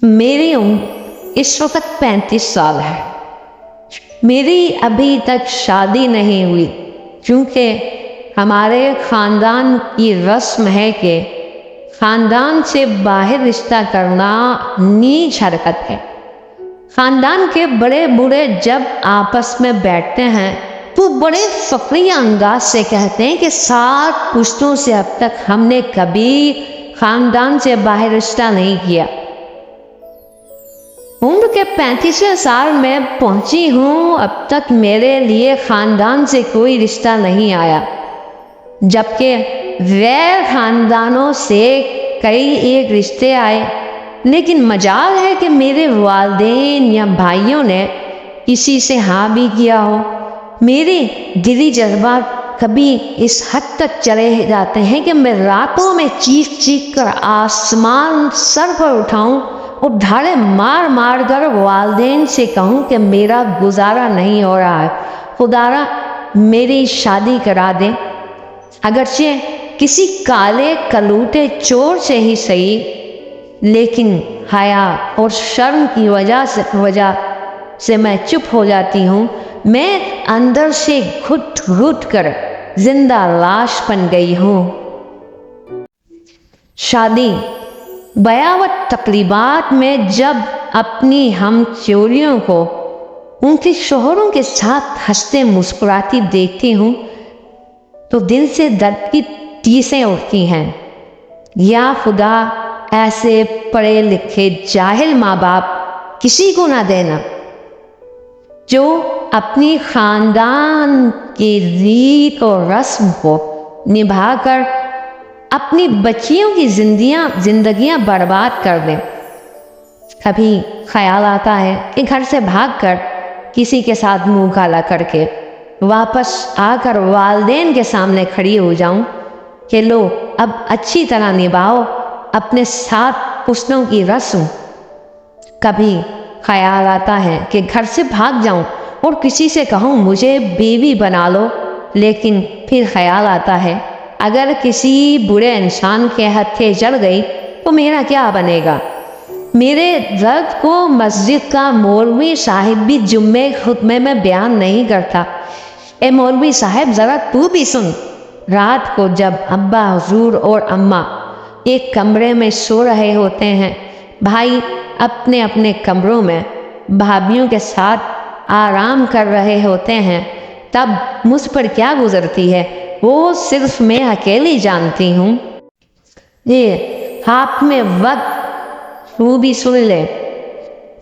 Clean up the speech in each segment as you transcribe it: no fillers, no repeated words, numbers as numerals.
میری عمر اس وقت 35 سال ہے۔ میری ابھی تک شادی نہیں ہوئی کیونکہ ہمارے خاندان کی رسم ہے کہ خاندان سے باہر رشتہ کرنا نیچ حرکت ہے۔ خاندان کے بڑے بوڑھے جب آپس میں بیٹھتے ہیں تو بڑے فخریہ انداز سے کہتے ہیں کہ 7 پشتوں سے اب تک ہم نے کبھی خاندان سے باہر رشتہ نہیں کیا۔ عمر کے 35ویں سال میں پہنچی ہوں، اب تک میرے لیے خاندان سے کوئی رشتہ نہیں آیا، جبکہ غیر خاندانوں سے کئی ایک رشتے آئے، لیکن مجال ہے کہ میرے والدین یا بھائیوں نے کسی سے ہاں بھی کیا ہو۔ میرے دلی جذبات کبھی اس حد تک چلے جاتے ہیں کہ میں راتوں میں چیخ چیخ کر آسمان سر پر اٹھاؤں اور دھاڑے مار مار کر والدین سے کہوں کہ میرا گزارا نہیں ہو رہا ہے، خدا را میری شادی کرا دے، اگرچہ کسی کالے کلوٹے چور سے ہی صحیح، لیکن حیا اور شرم کی وجہ سے میں چپ ہو جاتی ہوں۔ میں اندر سے گھٹ گھٹ کر زندہ لاش بن گئی ہوں۔ شادی بیاوت تقریبات میں جب اپنی ہم چوریوں کو ان کے شوہروں کے ساتھ ہنستے مسکراتی دیکھتی ہوں تو دل سے درد کی ٹیسیں اٹھتی ہیں۔ یا خدا ایسے پڑھے لکھے جاہل ماں باپ کسی کو نہ دینا جو اپنی خاندان کی ریت اور رسم کو نبھا کر اپنی بچیوں کی زندگیاں برباد کر دیں۔ کبھی خیال آتا ہے کہ گھر سے بھاگ کر کسی کے ساتھ منہ کالا کر کے واپس آ کر والدین کے سامنے کھڑی ہو جاؤں کہ لو اب اچھی طرح نبھاؤ اپنے 7 پشتوں کی رسم۔ کبھی خیال آتا ہے کہ گھر سے بھاگ جاؤں اور کسی سے کہوں مجھے بیوی بنا لو، لیکن پھر خیال آتا ہے اگر کسی برے انسان کے ہتھے جل گئی تو میرا کیا بنے گا؟ میرے درد کو مسجد کا مولوی صاحب بھی جمعے خطبے میں بیان نہیں کرتا۔ اے مولوی صاحب ذرا تو بھی سن۔ رات کو جب ابا حضور اور اماں ایک کمرے میں سو رہے ہوتے ہیں، بھائی اپنے اپنے کمروں میں بھابھیوں کے ساتھ آرام کر رہے ہوتے ہیں، تب مجھ پر کیا گزرتی ہے وہ صرف میں اکیلی جانتی ہوں۔ یہ ہاتھ میں وقت تو بھی سن لے،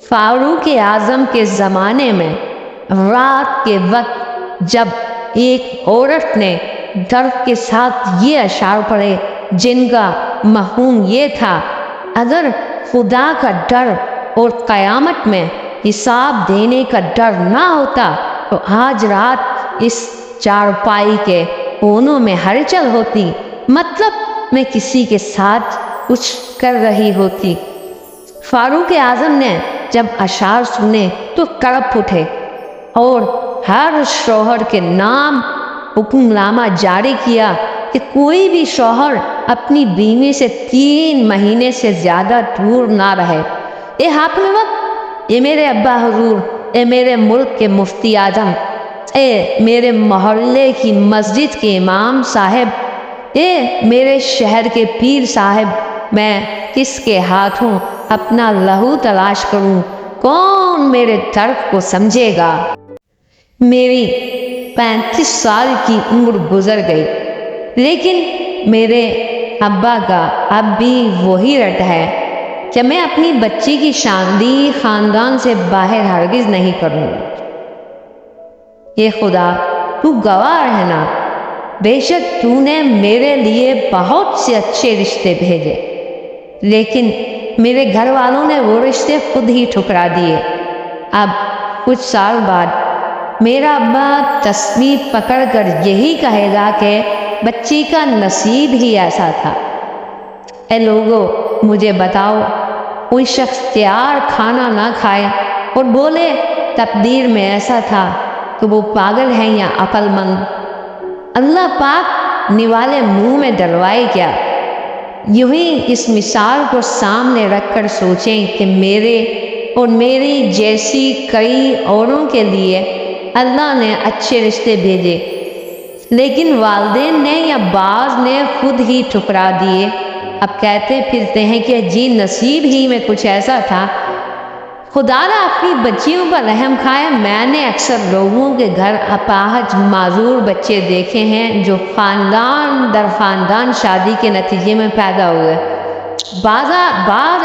فاروق اعظم کے زمانے میں رات کے وقت جب ایک عورت نے درد کے ساتھ یہ اشعار پڑھے جن کا مفہوم یہ تھا، اگر خدا کا ڈر اور قیامت میں حساب دینے کا ڈر نہ ہوتا تو آج رات اس چارپائی کے کونوں میں ہلچل ہوتی، مطلب میں کسی کے ساتھ کچھ کر رہی ہوتی۔ فاروق اعظم نے جب اشعار سنے تو کڑپ اٹھے اور ہر شوہر کے نام حکم نامہ جاری کیا کہ کوئی بھی شوہر اپنی بیوی سے 3 مہینے سے زیادہ دور نہ رہے۔ اے حاکم وقت، اے میرے ابا حضور، اے میرے ملک کے مفتی اعظم، اے میرے محلے کی مسجد کے امام صاحب، اے میرے شہر کے پیر صاحب، میں کس کے ہاتھوں اپنا لہو تلاش کروں؟ کون میرے درد کو سمجھے گا؟ میری 35 سال کی عمر گزر گئی، لیکن میرے ابا کا اب بھی وہی رٹ ہے کہ میں اپنی بچی کی شادی خاندان سے باہر ہرگز نہیں کروں گا۔ یہ خدا تو گواہ رہنا، بے شک تو نے میرے لیے بہت سے اچھے رشتے بھیجے، لیکن میرے گھر والوں نے وہ رشتے خود ہی ٹھکرا دیے۔ اب کچھ سال بعد میرا ابا تسبیح پکڑ کر یہی کہے گا کہ بچی کا نصیب ہی ایسا تھا۔ اے لوگو مجھے بتاؤ، کوئی شخص تیار کھانا نہ کھائے اور بولے تقدیر میں ایسا تھا کہ وہ پاگل ہے یا عقل مند؟ اللہ پاک نوالے منہ میں ڈلوائے کیا؟ یوں ہی اس مثال کو سامنے رکھ کر سوچیں کہ میرے اور میری جیسی کئی اوروں کے لیے اللہ نے اچھے رشتے بھیجے، لیکن والدین نے یا بعض نے خود ہی ٹھکرا دیے۔ اب کہتے پھرتے ہیں کہ جی نصیب ہی میں کچھ ایسا تھا۔ خدا را اپنی بچیوں پر رحم کھائے، میں نے اکثر لوگوں کے گھر اپاہج معذور بچے دیکھے ہیں جو خاندان در خاندان شادی کے نتیجے میں پیدا ہوئے۔ بعض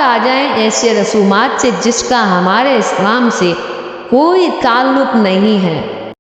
آ جائیں ایسے رسومات سے جس کا ہمارے اسلام سے کوئی تعلق نہیں ہے۔